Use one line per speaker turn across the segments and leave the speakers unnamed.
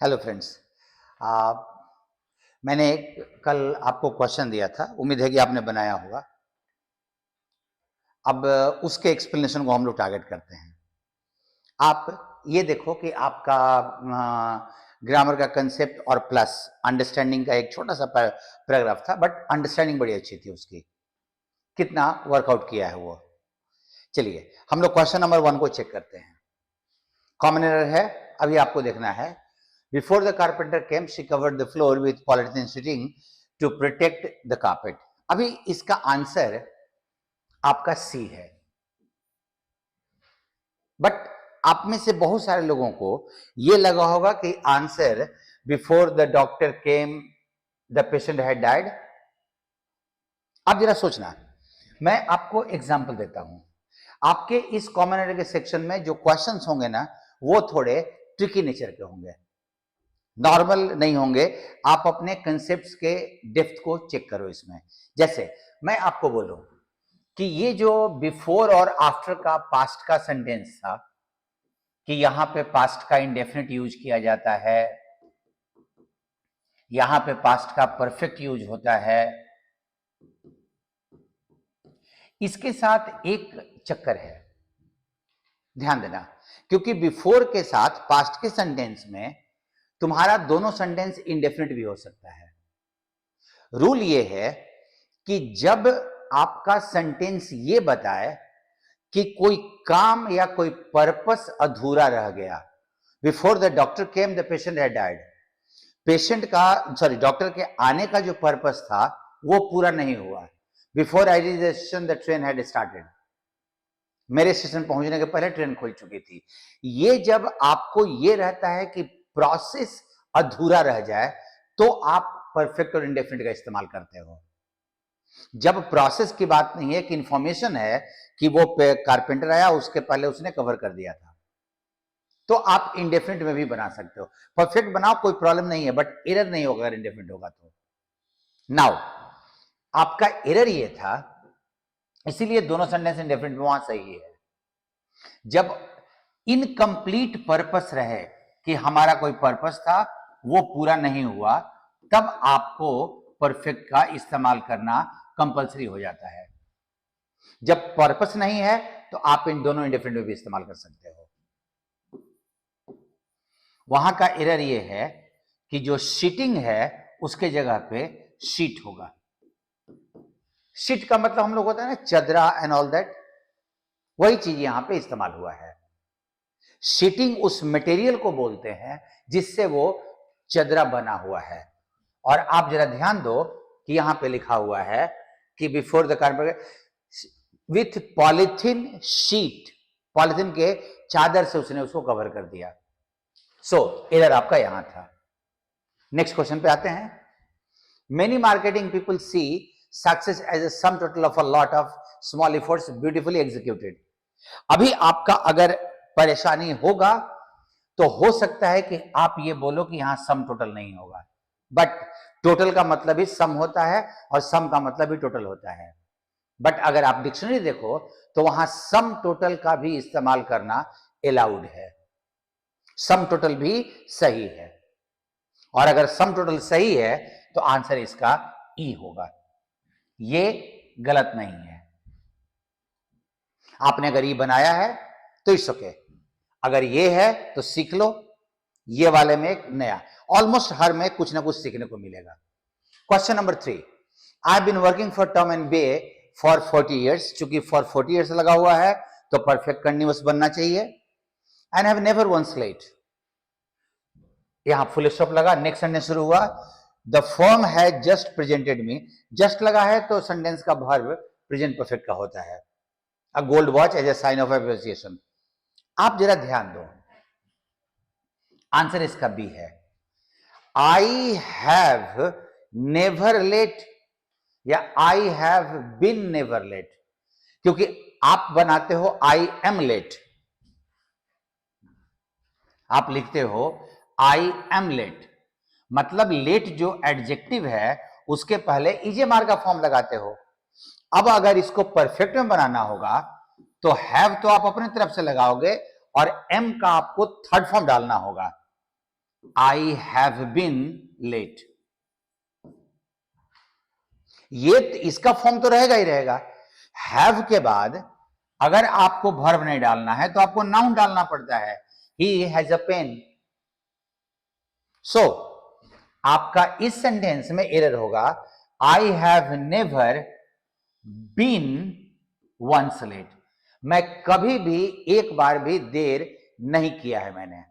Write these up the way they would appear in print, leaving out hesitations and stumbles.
Hello friends. मैंने कल आपको क्वेश्चन दिया था, उम्मीद है कि आपने बनाया होगा। अब उसके एक्सप्लेनेशन को हम लोग टारगेट करते हैं। आप ये देखो कि आपका ग्रामर का कंसेप्ट और प्लस अंडरस्टैंडिंग का एक छोटा सा पैराग्राफ था, बट अंडरस्टैंडिंग बड़ी अच्छी थी उसकी। कितना वर्कआउट किया है वो। चलिए हम लोग क्वेश्चन नंबर 1 को चेक करते हैं। कॉमन एरर है, अभी आपको देखना है। Before the carpenter came, she covered the floor with polythene sheeting to protect the carpet. अभी इसका आंसर आपका सी है, बट आप में से बहुत सारे लोगों को यह लगा होगा कि answer before the doctor came the patient had died. आप जरा सोचना, मैं आपको एग्जांपल देता हूं। आपके इस कॉमन एरर के सेक्शन में जो क्वेश्चंस होंगे ना, वो थोड़े ट्रिकी नेचर के होंगे, नॉर्मल नहीं होंगे। आप अपने कंसेप्ट्स के डेप्थ को चेक करो इसमें। जैसे मैं आपको बोलूं कि ये जो बिफोर और आफ्टर का पास्ट का सेंटेंस था, कि यहां पे पास्ट का इंडेफिनिट यूज किया जाता है, यहां पे पास्ट का परफेक्ट यूज होता है, इसके साथ एक चक्कर है, ध्यान देना। क्योंकि बिफोर के साथ पास्ट के सेंटेंस में तुम्हारा दोनों सेंटेंस इंडेफिनिट भी हो सकता है। रूल ये है कि जब आपका सेंटेंस ये बताए कि कोई काम या कोई पर्पस अधूरा रह गया, before the doctor came the patient had died, patient का डॉक्टर के आने का जो पर्पस था वो पूरा नहीं हुआ। Before I reach the station the train had started, मेरे स्टेशन पहुंचने के पहले ट्रेन खुल चुकी थी। ये जब आपको ये रहता है कि प्रोसेस अधूरा रह जाए, तो आप परफेक्ट और इंडेफिनिट का इस्तेमाल करते हो। जब प्रोसेस की बात नहीं है, कि इंफॉर्मेशन है कि वो कारपेंटर आया, उसके पहले उसने कवर कर दिया था, तो आप इंडेफिनिट में भी बना सकते हो। परफेक्ट बनाओ, कोई प्रॉब्लम नहीं है, बट एरर नहीं होगा अगर इंडेफिनिट होगा तो। नाउ आपका एरर ये था, इसीलिए दोनों सेंटेंस इंडेफिनिट में वहां सही है। जब इनकम्प्लीट पर्पस रहे कि हमारा कोई पर्पस था वो पूरा नहीं हुआ, तब आपको परफेक्ट का इस्तेमाल करना कंपलसरी हो जाता है। जब पर्पस नहीं है तो आप इन दोनों इंडेफिनिट में भी इस्तेमाल कर सकते हो। वहां का एरर ये है कि जो शीटिंग है उसके जगह पे शीट होगा। शीट का मतलब हम लोग होता है ना चदरा एंड ऑल दैट, वही चीज यहां पे इस्तेमाल हुआ है। शीटिंग उस मटेरियल को बोलते हैं जिससे वो चदरा बना हुआ है। और आप जरा ध्यान दो कि यहां पे लिखा हुआ है कि before the carpenter with polythene sheet, polythene के चादर से उसने उसको कवर कर दिया। सो एरर आपका यहां था। नेक्स्ट क्वेश्चन पे आते हैं। Many marketing people see success as a sum total of a lot of small efforts beautifully executed. अभी आपका अगर परेशानी होगा तो हो सकता है कि आप ये बोलो कि यहां सम टोटल नहीं होगा, बट टोटल का मतलब ही सम होता है और सम का मतलब ही टोटल होता है। बट अगर आप डिक्शनरी देखो तो वहां सम टोटल का भी इस्तेमाल करना अलाउड है, सम टोटल भी सही है। और अगर सम टोटल सही है तो आंसर इसका ई होगा, ये गलत नहीं है। आपने अगर ई बनाया है तो इट्स ओके, अगर ये है तो सीख लो। ये वाले में एक नया, ऑलमोस्ट हर में कुछ ना कुछ सीखने को मिलेगा। Question number 3, I been working for Tom and Bay for 40 years. चूंकि फॉर 40 ईयर्स लगा हुआ है तो परफेक्ट कंटिन्यूअस बनना चाहिए। And have never once late, यहां फुल स्टॉप लगा, नेक्स्ट सेंटेंस शुरू हुआ, the firm has just presented me. Just लगा है तो सेंटेंस का वर्ब प्रेजेंट परफेक्ट का होता है। A gold watch as a sign of appreciation. आप जरा ध्यान दो, आंसर इसका बी है। आई हैव नेवर लेट या I have been never late, क्योंकि आप बनाते हो आई एम लेट, आप लिखते हो आई एम लेट, मतलब लेट जो एडजेक्टिव है उसके पहले इजेमार का फॉर्म लगाते हो। अब अगर इसको परफेक्ट में बनाना होगा तो हैव तो आप अपनी तरफ से लगाओगे और एम का आपको थर्ड फॉर्म डालना होगा। I have been late. ये इसका फॉर्म तो रहेगा ही रहेगा। हैव के बाद अगर आपको वर्ब नहीं डालना है तो आपको नाउन डालना पड़ता है। He has a pen. सो आपका इस सेंटेंस में एरर होगा, I have never been once late. मैं कभी भी एक बार भी देर नहीं किया है मैंने।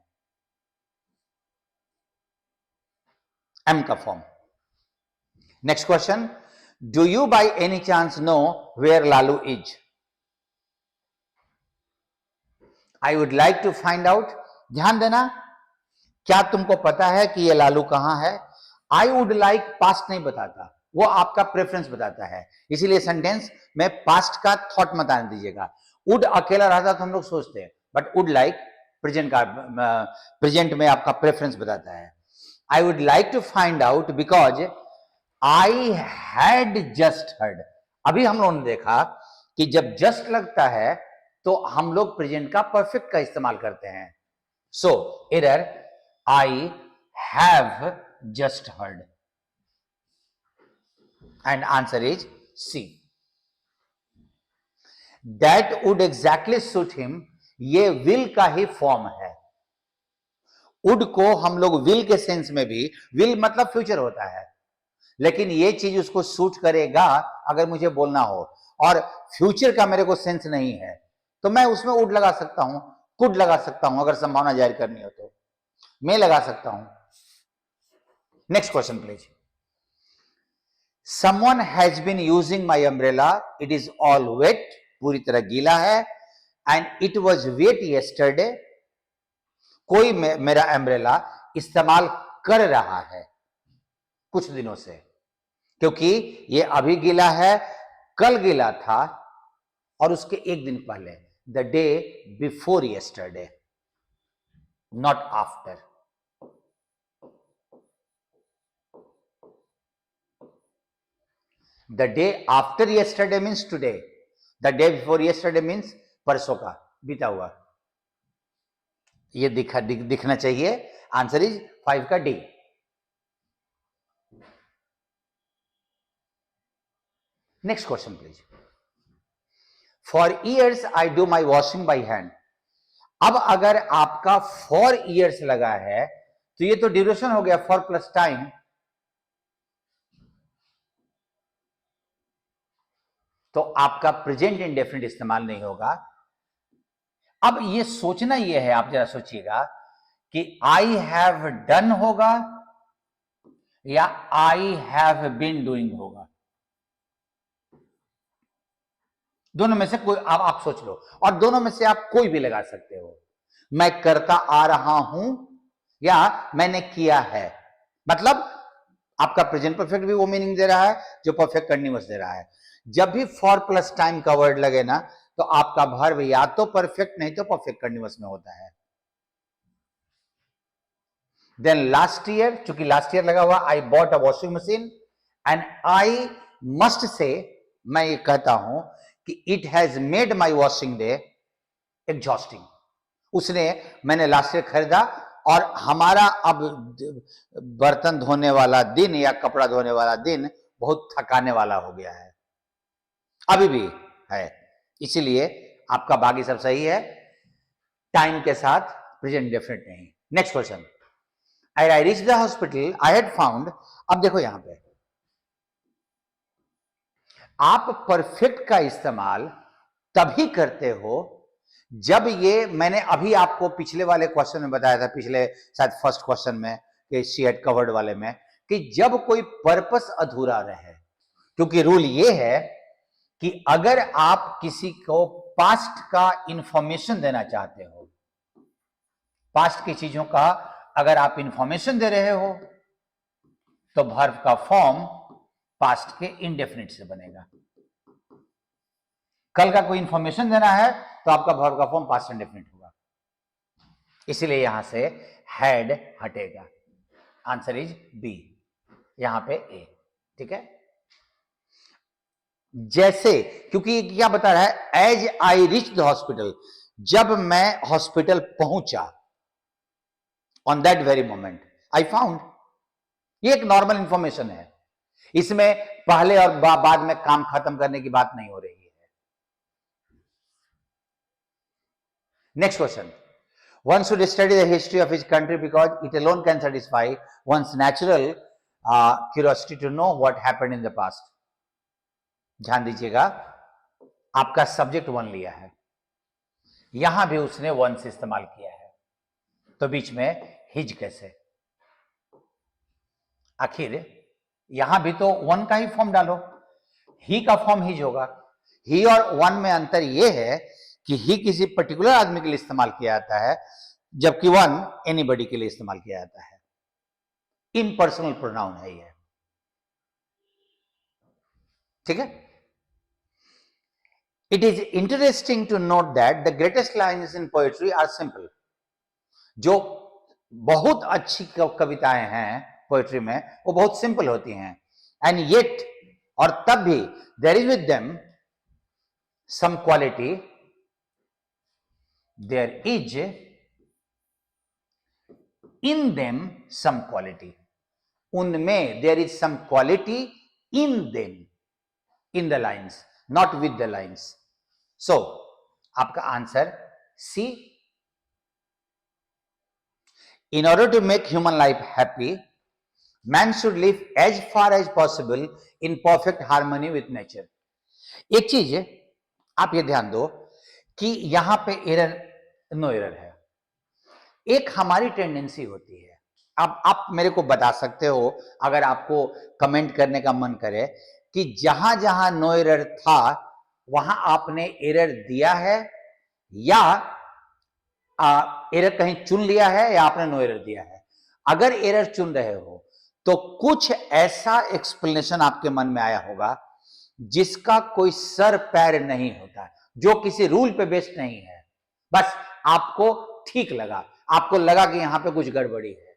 एम का form. Next question, do you by any chance know where Lalu is? I would like to find out. ध्यान देना, क्या तुमको पता है कि ये लालू कहां है? आई वुड लाइक पास्ट नहीं बताता, वो आपका प्रेफरेंस बताता है, इसीलिए सेंटेंस में पास्ट का थॉट मत आने दीजिएगा। वुड अकेला रहता तो हम लोग सोचते हैं, बट वुड लाइक प्रेजेंट का, प्रेजेंट में आपका प्रेफरेंस बताता है। I would like to find out because I had just heard. अभी हम लोगों ने देखा कि जब जस्ट लगता है तो हम लोग प्रेजेंट का परफेक्ट का इस्तेमाल करते हैं। So error, I have just heard, and answer is C. That would exactly suit him, ये will का ही फॉर्म है। would को हम लोग will के सेंस में भी, will मतलब फ्यूचर होता है, लेकिन ये चीज उसको सूट करेगा अगर मुझे बोलना हो, और फ्यूचर का मेरे को सेंस नहीं है तो मैं उसमें would लगा सकता हूं, could लगा सकता हूं, अगर संभावना जाहिर करनी हो तो मैं लगा सकता हूं। Next question please. Someone has been using my umbrella. It is all wet. पूरी तरह गीला है। And it was wet yesterday. कोई मेरा अम्ब्रेला इस्तेमाल कर रहा है कुछ दिनों से, क्योंकि ये अभी गीला है, कल गीला था, और उसके एक दिन पहले, the day before yesterday, not after. The day after yesterday means today. The day before yesterday means परसों का, बीता हुआ। ये दिखना चाहिए। आंसर इज 5 का D. Next question please. For years I do my washing by hand. अब अगर आपका फॉर ईयर्स लगा है तो ये तो ड्यूरेशन हो गया, फॉर प्लस टाइम, तो आपका प्रेजेंट इंडेफिनिट इस्तेमाल नहीं होगा। अब ये सोचना ये है, आप जरा सोचिएगा कि आई हैव डन होगा या आई हैव बीन डूइंग होगा। दोनों में से कोई आप सोच लो, और दोनों में से आप कोई भी लगा सकते हो। मैं करता आ रहा हूं या मैंने किया है, मतलब आपका प्रेजेंट परफेक्ट भी वो मीनिंग दे रहा है जो परफेक्ट कंटीन्यूअस दे रहा है। जब भी फॉर प्लस टाइम का वर्ड लगे ना तो आपका वर्ब या तो परफेक्ट नहीं तो परफेक्ट कंटीन्यूअस में होता है। देन लास्ट ईयर, चूंकि लास्ट ईयर लगा हुआ, I bought a washing machine and I must say, मैं ये कहता हूं कि it has made my washing day exhausting. मैंने लास्ट ईयर खरीदा और हमारा अब बर्तन धोने वाला दिन या कपड़ा धोने वाला दिन बहुत थकाने वाला हो गया है, अभी भी है, इसीलिए आपका बाकी सब सही है, टाइम के साथ, प्रेजेंट डेफिनेट नहीं। Next question, I reach the hospital I had found. अब देखो यहां पे आप परफेक्ट का इस्तेमाल तभी करते हो जब ये, मैंने अभी आपको पिछले वाले क्वेश्चन में बताया था, पिछले शायद फर्स्ट क्वेश्चन में कि शी हैड कवर्ड वाले में, कि जब कोई पर्पस अधूरा रहे। क्योंकि रूल ये है कि अगर आप किसी को पास्ट का इंफॉर्मेशन देना चाहते हो, पास्ट की चीजों का अगर आप इंफॉर्मेशन दे रहे हो तो वर्ब का फॉर्म पास्ट के इंडेफिनिट से बनेगा। कल का कोई इंफॉर्मेशन देना है तो आपका वर्ब का फॉर्म पास्ट इंडेफिनिट होगा, इसीलिए यहां से हैड हटेगा। आंसर इज बी, यहां पे ए। ठीक है, जैसे, क्योंकि क्या बता रहा है, as I reach the hospital, जब मैं हॉस्पिटल पहुंचा, on that very moment I found. ये एक नॉर्मल इंफॉर्मेशन है, इसमें पहले और बाद में काम खत्म करने की बात नहीं हो रही है। Next question, one should study the history of his country because it alone can satisfy one's natural curiosity to know what happened in the past. ध्यान दीजिएगा, आपका सब्जेक्ट वन लिया है, यहां भी उसने वन से इस्तेमाल किया है, तो बीच में हिज कैसे? आखिर यहां भी तो वन का ही फॉर्म डालो, ही का फॉर्म हिज होगा। ही और वन में अंतर यह है कि ही किसी पर्टिकुलर आदमी के लिए इस्तेमाल किया जाता है, जबकि वन एनीबॉडी के लिए इस्तेमाल किया जाता है। इम्पर्सनल प्रोनाउन है यह, ठीक है। It is interesting to note that the greatest lines in poetry are simple. जो बहुत अच्छी कविताएं हैं पोएट्री में, वो बहुत सिंपल होती हैं। एंड येट, और तब भी, there is with them some quality, there is in them some quality, उनमें there is some quality in them, in the lines, not with the lines. So आपका answer C। In order to make human life happy, man should live as far as possible in perfect harmony with nature. एक चीज आप ये ध्यान दो कि यहां पे एरर, नो एरर है। एक हमारी टेंडेंसी होती है, अब आप मेरे को बता सकते हो अगर आपको कमेंट करने का मन करे कि जहां जहां नो एरर था वहां आपने एरर दिया है या एरर कहीं चुन लिया है या आपने नो एरर दिया है। अगर एरर चुन रहे हो तो कुछ ऐसा एक्सप्लेनेशन आपके मन में आया होगा जिसका कोई सर पैर नहीं होता, जो किसी रूल पे बेस्ड नहीं है, बस आपको ठीक लगा, आपको लगा कि यहां पे कुछ गड़बड़ी है।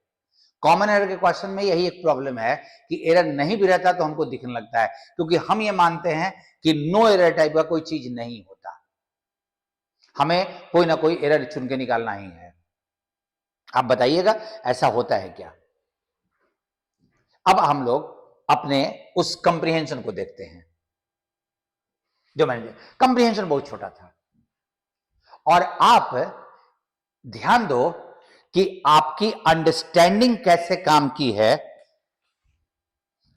कॉमन एरर के क्वेश्चन में यही एक प्रॉब्लम है कि एरर नहीं भी रहता तो हमको दिखने लगता है, क्योंकि हम ये मानते हैं कि नो एरर टाइप का कोई चीज नहीं होता, हमें कोई ना कोई एरर चुन के निकालना ही है। आप बताइएगा ऐसा होता है क्या? अब हम लोग अपने उस कंप्रीहेंशन को देखते हैं जो मैंने, कंप्रीहेंशन बहुत छोटा था, और आप ध्यान दो कि आपकी अंडरस्टैंडिंग कैसे काम की है,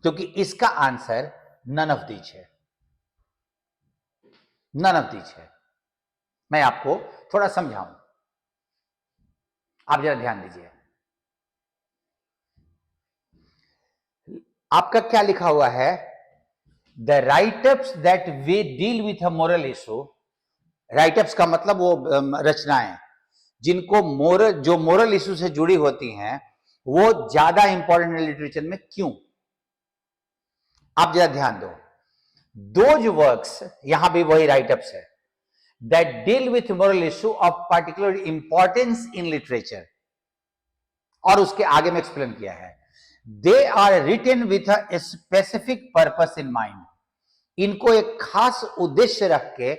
क्योंकि इसका आंसर नन ऑफ दीज है, नन ऑफ दीज है। मैं आपको थोड़ा समझाऊं, आप जरा ध्यान दीजिए। आपका क्या लिखा हुआ है? The writeups that we deal with a moral issue. Writeups का मतलब वो रचनाएं जिनको जो मोरल इशू से जुड़ी होती हैं, वो ज्यादा इंपॉर्टेंट है लिटरेचर में। क्यों? आप जरा ध्यान दो। दोज वर्क्स, यहां भी वही राइटअप्स है, that deal with moral issue of particular importance in literature, और उसके आगे में एक्सप्लेन किया है, they are written with a specific purpose in mind. इनको एक खास उद्देश्य रख के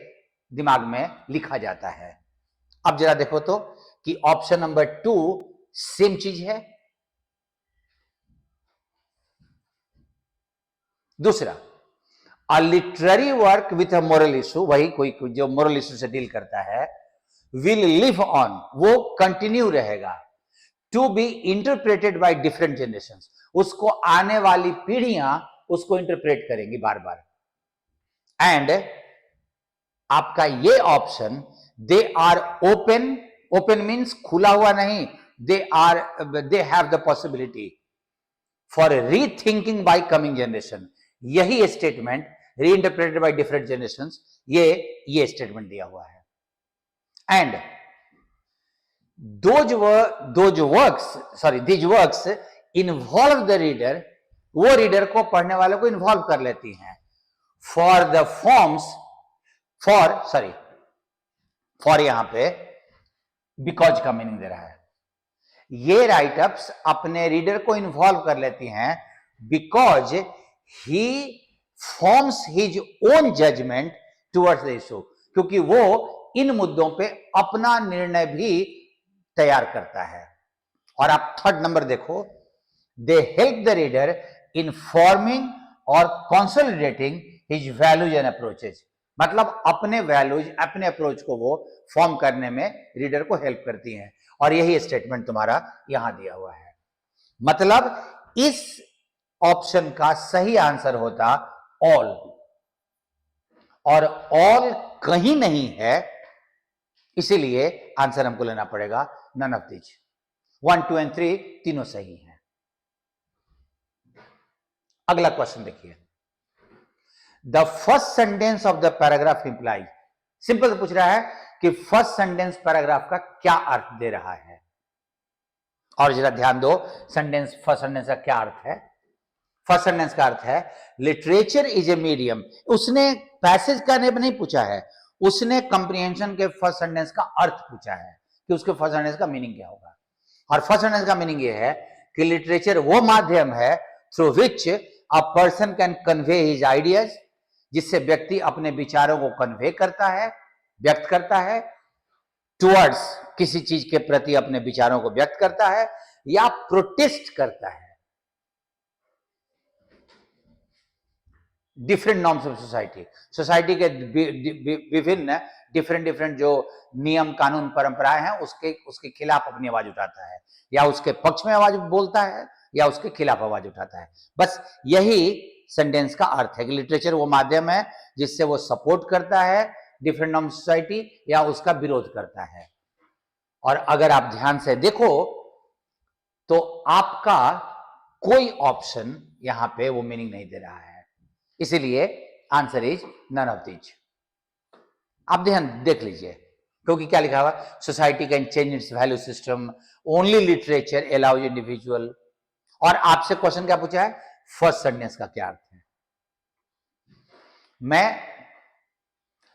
दिमाग में लिखा जाता है। अब जरा देखो तो कि ऑप्शन नंबर 2 सेम चीज है। दूसरा, a literary work with a moral issue, वही कोई जो मोरल इशू से डील करता है, विल लिव ऑन, वो कंटिन्यू रहेगा, to be interpreted by different generations, उसको आने वाली पीढ़ियां उसको इंटरप्रेट करेंगी बार बार। एंड आपका ये option, they are open, open means खुला हुआ नहीं, they have the possibility for rethinking by coming generation. यही statement, reinterpreted by different generation, ये स्टेटमेंट दिया हुआ है। And these works involve the reader, वो रीडर को, पढ़ने वाले को इन्वॉल्व कर लेती हैं। फॉर द फॉर्म्स, फॉर यहां पे बिकॉज का मीनिंग दे रहा है। ये राइटअप्स अपने रीडर को इन्वॉल्व कर लेती हैं because he forms his own judgement towards the issue, क्योंकि वो इन मुद्दों पे अपना निर्णय भी तैयार करता है। और आप थर्ड नंबर देखो, they help the reader in forming और consolidating his values and approaches, मतलब अपने वैल्यूज, अपने अप्रोच को वो फॉर्म करने में रीडर को हेल्प करती हैं। और यही स्टेटमेंट तुम्हारा यहां दिया हुआ है। मतलब इस ऑप्शन का सही आंसर होता ऑल, और ऑल कहीं नहीं है, इसीलिए आंसर हमको लेना पड़ेगा नन ऑफ दीज। 1, 2 एंड 3 तीनों सही हैं। अगला क्वेश्चन देखिए, the first sentence of the paragraph imply, simple से पूछ रहा है कि फर्स्ट सेंटेंस पैराग्राफ का क्या अर्थ दे रहा है। और जरा ध्यान दो, सेंटेंस, फर्स्ट सेंटेंस का क्या अर्थ है। फर्स्ट सेंटेंस का अर्थ है लिटरेचर इज ए मीडियम। उसने पैसेज का नहीं पूछा है, उसने कंप्रीहेंशन के फर्स्ट सेंटेंस का अर्थ पूछा है कि उसके फर्स्ट सेंटेंस का मीनिंग क्या होगा। और फर्स्ट सेंटेंस का मीनिंग ये है कि लिटरेचर वो माध्यम है through which a person can convey his ideas, जिससे व्यक्ति अपने विचारों को कन्वे करता है, व्यक्त करता है, टुवर्ड्स किसी चीज के प्रति अपने विचारों को व्यक्त करता है या प्रोटेस्ट करता है different norms of society, society के विभिन्न डिफरेंट जो नियम, कानून, परंपराएं हैं उसके खिलाफ अपनी आवाज उठाता है, या उसके पक्ष में आवाज बोलता है या उसके खिलाफ आवाज उठाता है। बस यही सेंटेंस का अर्थ है कि लिटरेचर वो माध्यम है जिससे वो सपोर्ट करता है डिफरेंट नॉर्म सोसाइटी या उसका विरोध करता है। और अगर आप ध्यान से देखो तो आपका कोई ऑप्शन यहां पे वो मीनिंग नहीं दे रहा है, इसीलिए answer is none of these. आप ध्यान देख लीजिए, क्योंकि क्या लिखा हुआ, society can change its value system, only literature allows individual. और आपसे क्वेश्चन क्या पूछा है, फर्स्ट सेंटेंस का क्या अर्थ है। मैं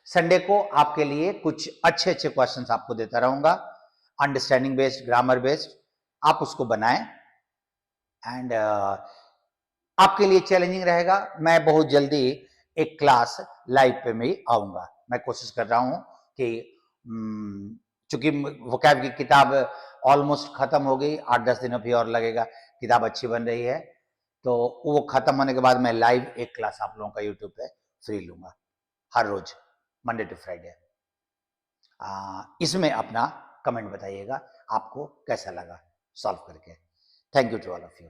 संडे को आपके लिए कुछ अच्छे अच्छे क्वेश्चंस आपको देता रहूंगा, अंडरस्टैंडिंग बेस्ड, ग्रामर बेस्ड, आप उसको बनाएं। एंड आपके लिए चैलेंजिंग रहेगा। मैं बहुत जल्दी एक क्लास लाइव पे में आऊंगा। मैं कोशिश कर रहा हूं कि चूंकि वोकैब की किताब ऑलमोस्ट खत्म हो गई, 8-10 दिन अभी और लगेगा, किताब अच्छी बन रही है, तो वो खत्म होने के बाद मैं लाइव एक क्लास आप लोगों का यूट्यूब पे फ्री लूंगा हर रोज, मंडे टू फ्राइडे। इसमें अपना कमेंट बताइएगा आपको कैसा लगा सॉल्व करके। Thank you to all of you.